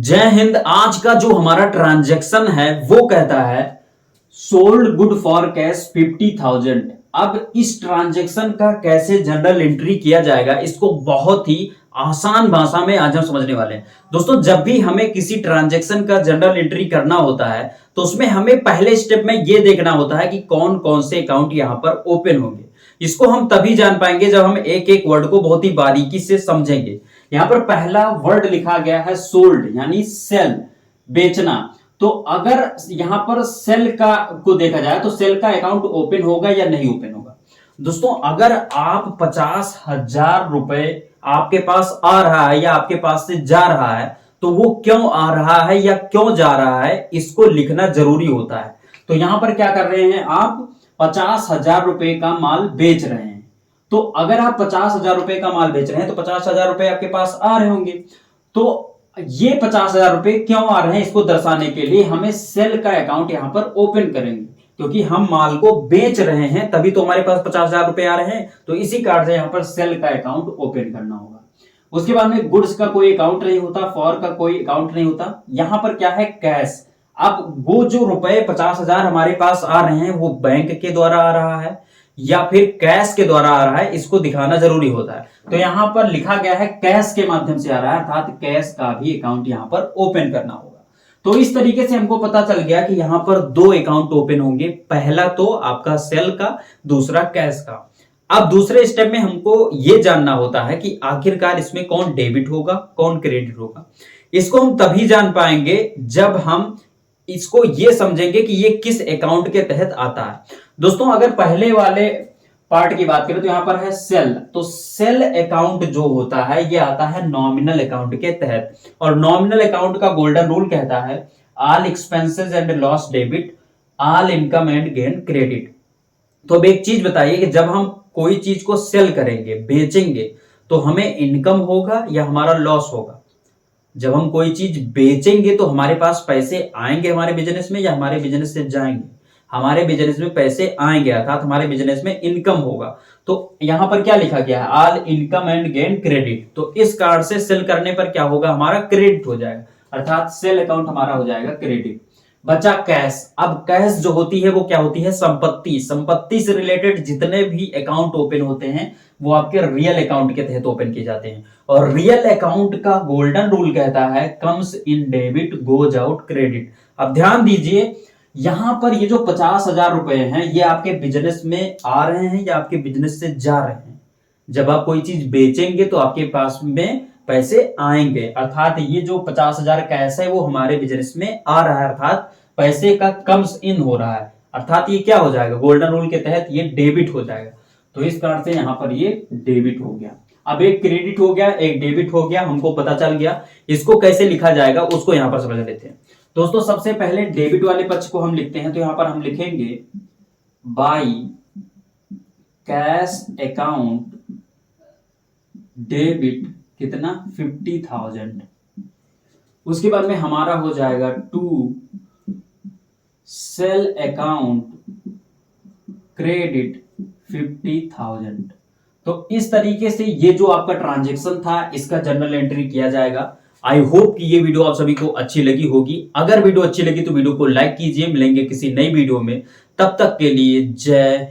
जय हिंद। आज का जो हमारा ट्रांजैक्शन है वो कहता है सोल्ड गुड फॉर कैश 50,000। अब इस ट्रांजैक्शन का कैसे जनरल एंट्री किया जाएगा, इसको बहुत ही आसान भाषा में आज हम समझने वाले हैं। दोस्तों, जब भी हमें किसी ट्रांजैक्शन का जनरल एंट्री करना होता है तो उसमें हमें पहले स्टेप में यह देखना होता है कि कौन कौन से अकाउंट यहां पर ओपन होंगे। इसको हम तभी जान पाएंगे जब हम एक एक वर्ड को बहुत ही बारीकी से समझेंगे। यहां पर पहला वर्ड लिखा गया है सोल्ड, यानी सेल, बेचना। तो अगर यहां पर सेल का को देखा जाए तो सेल का अकाउंट ओपन होगा या नहीं ओपन होगा। दोस्तों, अगर आप 50,000 रुपए आपके पास आ रहा है या आपके पास से जा रहा है तो वो क्यों आ रहा है या क्यों जा रहा है, इसको लिखना जरूरी होता है। तो यहां पर क्या कर रहे हैं, आप 50,000 रुपए का माल बेच रहे हैं। तो अगर आप 50,000 रुपए का माल बेच रहे हैं तो 50,000 रुपए आपके पास आ रहे होंगे। तो ये 50,000 रुपए क्यों आ रहे हैं, इसको दर्शाने के लिए हमें सेल का अकाउंट यहां पर ओपन करेंगे, क्योंकि हम माल को बेच रहे हैं तभी तो हमारे पास 50,000 रुपए आ रहे हैं। तो इसी कार्ड से यहां पर सेल का अकाउंट ओपन करना होगा। उसके बाद में गुड्स का कोई अकाउंट नहीं होता, फॉर का कोई अकाउंट नहीं होता। यहां पर क्या है, कैश। अब वो जो रुपए 50,000 हमारे पास आ रहे हैं वो बैंक के द्वारा आ रहा है या फिर कैश के द्वारा आ रहा है, इसको दिखाना जरूरी होता है। तो यहां पर लिखा गया है कैश के माध्यम से आ रहा है, अर्थात कैश का भी अकाउंट यहां पर ओपन करना होगा। तो इस तरीके से हमको पता चल गया कि यहां पर दो अकाउंट ओपन होंगे, पहला तो आपका सेल का, दूसरा कैश का। अब दूसरे स्टेप में हमको यह जानना होता है कि आखिरकार इसमें कौन डेबिट होगा कौन क्रेडिट होगा। इसको हम तभी जान पाएंगे जब हम इसको यह समझेंगे कि ये किस अकाउंट के तहत आता है। दोस्तों, अगर पहले वाले पार्ट की बात करें तो यहां पर है सेल। तो सेल अकाउंट जो होता है ये आता है नॉमिनल अकाउंट के तहत, और नॉमिनल अकाउंट का गोल्डन रूल कहता है all expenses and loss debit, all income and gain credit. तो अब एक चीज बताइए कि जब हम कोई चीज को सेल करेंगे, बेचेंगे, तो हमें इनकम होगा या हमारा लॉस होगा। जब हम कोई चीज बेचेंगे तो हमारे पास पैसे आएंगे हमारे बिजनेस में या हमारे बिजनेस से जाएंगे। हमारे बिजनेस में पैसे आएंगे, अर्थात हमारे बिजनेस में इनकम होगा। तो यहां पर क्या लिखा गया है, all income and gain credit. तो इस कार्ड से सेल करने पर क्या होगा, हमारा क्रेडिट हो जाएगा, अर्थात सेल अकाउंट हमारा हो जाएगा क्रेडिट। बचा कैश। अब कैश जो होती है वो क्या होती है, संपत्ति। संपत्ति से रिलेटेड जितने भी अकाउंट ओपन होते हैं वो आपके रियल अकाउंट के तहत ओपन किए जाते हैं। और रियल अकाउंट का गोल्डन रूल कहता है comes in debit goes out credit. अब ध्यान दीजिए, यहां पर ये जो 50,000 रुपए हैं ये आपके बिजनेस में आ रहे हैं या आपके बिजनेस से जा रहे हैं। जब आप कोई चीज बेचेंगे तो आपके पास में पैसे आएंगे, अर्थात ये जो 50,000 कैश है वो हमारे बिजनेस में आ रहा है, अर्थात पैसे का कम्स इन हो रहा है, अर्थात ये क्या हो जाएगा, गोल्डन रूल के तहत ये डेबिट हो जाएगा। तो इस कारण से यहां पर ये डेबिट हो गया। अब एक क्रेडिट हो गया, एक डेबिट हो गया, हमको पता चल गया। इसको कैसे लिखा जाएगा उसको यहां पर समझ लेते हैं। दोस्तों, सबसे पहले डेबिट वाले पक्ष को हम लिखते हैं, तो यहां पर हम लिखेंगे बाई कैश अकाउंट डेबिट कितना, 50,000। उसके बाद में हमारा हो जाएगा टू सेल अकाउंट क्रेडिट 50,000। तो इस तरीके से ये जो आपका ट्रांजैक्शन था इसका जनरल एंट्री किया जाएगा। आई होप कि ये वीडियो आप सभी को अच्छी लगी होगी। अगर वीडियो अच्छी लगी तो वीडियो को लाइक कीजिए। मिलेंगे किसी नई वीडियो में, तब तक के लिए जय।